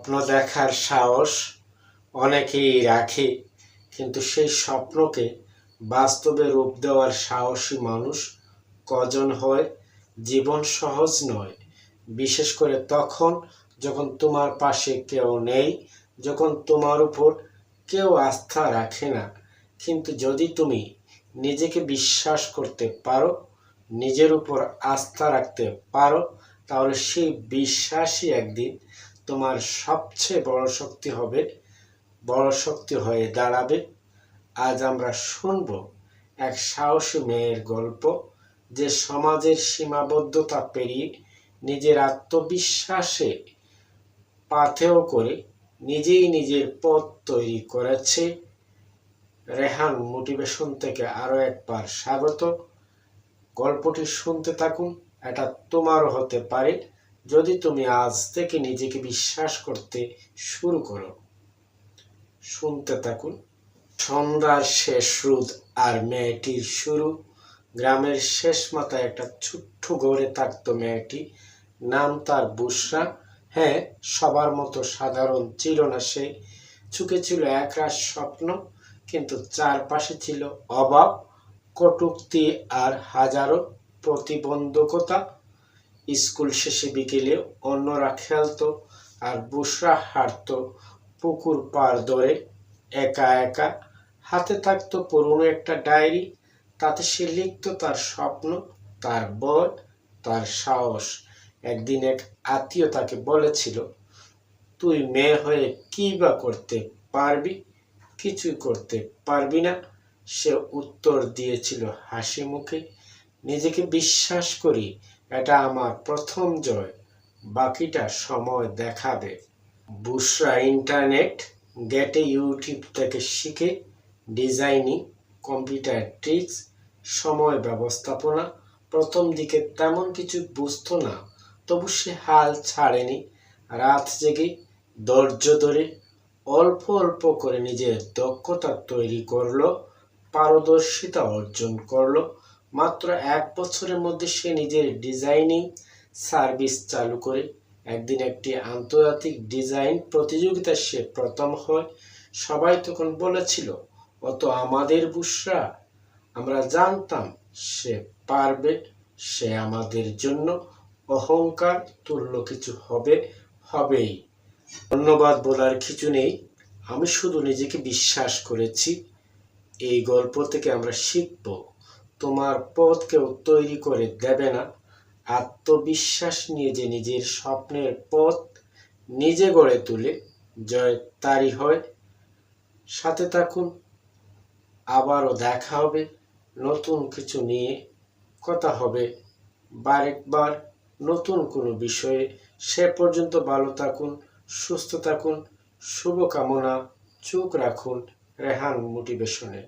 স্বপ্ন দেখার সাহস অনেকেই রাখে, কিন্তু সেই স্বপ্নকে বাস্তবে রূপ দেওয়ার সাহসী মানুষ কজন হয়? জীবন সহজ নয়, বিশেষ করে তখন যখন তোমার পাশে কেউ নেই, যখন তোমার উপর কেউ আস্থা রাখে না। কিন্তু যদি তুমি নিজেকে বিশ্বাস করতে পারো, নিজের উপর আস্থা রাখতে পারো, তাহলে সেই বিশ্বাসই একদিন তোমার সবচেয়ে বড় শক্তি হয়ে দাঁড়াবে। আজ আমরা শুনব এক সাহসী মেয়ের গল্প, যে সমাজের সীমাবদ্ধতা পেরিয়ে নিজের আত্মবিশ্বাসে পাথেয় করে নিজেই নিজের পথ তৈরি করেছে। রেহান মোটিভেশন থেকে আরো একবার স্বাগত। গল্পটি শুনতে থাকুন, এটা তোমারও হতে পারে যদি তুমি আজ থেকে নিজেকে বিশ্বাস করতে শুরু করো। শুনতে থাকুন। সন্ধ্যার শেষ রোদ আর মেয়েটির শুরু। গ্রামের শেষ মাথায় একটা ছোট্ট ঘরে থাকতো মেয়েটি। নাম তার বুশরা। হ্যাঁ, সবার মতো সাধারণ ছিল না সে। চোখে ছিল একরাশ স্বপ্ন, কিন্তু চারপাশে ছিল অভাব, কটূক্তি আর হাজারো প্রতিবন্ধকতা। স্কুল শেষে বিকেলে অন্যরা খেলতো আর বুশরা হাঁটতো পুকুর পাড় ধরে একা একা। হাতে থাকতো পুরনো একটা ডায়েরি, তাতে সে লিখত তার স্বপ্ন, তার ভয়, তার সাহস। একদিন এক আত্মীয় তাকে বলেছিল, তুই মেয়ে হয়ে কি বা করতে পারবি? কিছুই করতে পারবি না। সে উত্তর দিয়েছিল হাসি মুখে, নিজেকে বিশ্বাস করি, এটা আমার প্রথম জয়, বাকিটা সময় দেখাবে। বুশরা ইন্টারনেট ঘেঁটে ইউটিউব থেকে শিখে ডিজাইনিং, কম্পিউটার ট্রিক্স, সময় ব্যবস্থাপনা। প্রথম দিকে তেমন কিছু বুঝতো না, তবু সে হাল ছাড়েনি। রাত জেগে ধৈর্য ধরে অল্প অল্প করে নিজের দক্ষতা তৈরি করলো, পারদর্শিতা অর্জন করলো। মাত্র 1 বছরের মধ্যে সে নিজের ডিজাইনিং সার্ভিস চালু করে একদিন একটি আন্তর্জাতিক ডিজাইন প্রতিযোগিতায় সে প্রথম হয়। সবাই তখন বলেছিল, ও তো আমাদের বুশরা। আমরা জানতাম সে পারবে, সে আমাদের জন্য অহংকার তুল্য কিছু হবেই। ধন্যবাদ বলার কিছু নেই, আমি শুধু নিজেকে বিশ্বাস করেছি। এই গল্প থেকে আমরা শিখব, তোমার পথ কেউ তৈরি করে দেবে না। আত্মবিশ্বাস নিয়ে যে নিজের স্বপ্নের পথ নিজে গড়ে তুলে, জয় তারই হয়। সাথে থাকুন, আবারও দেখা হবে নতুন কিছু নিয়ে। কথা হবে বারেকবার নতুন কোনো বিষয়ে। সে পর্যন্ত ভালো থাকুন, সুস্থ থাকুন। শুভকামনা। চোখ রাখুন রেহান মোটিভেশনে।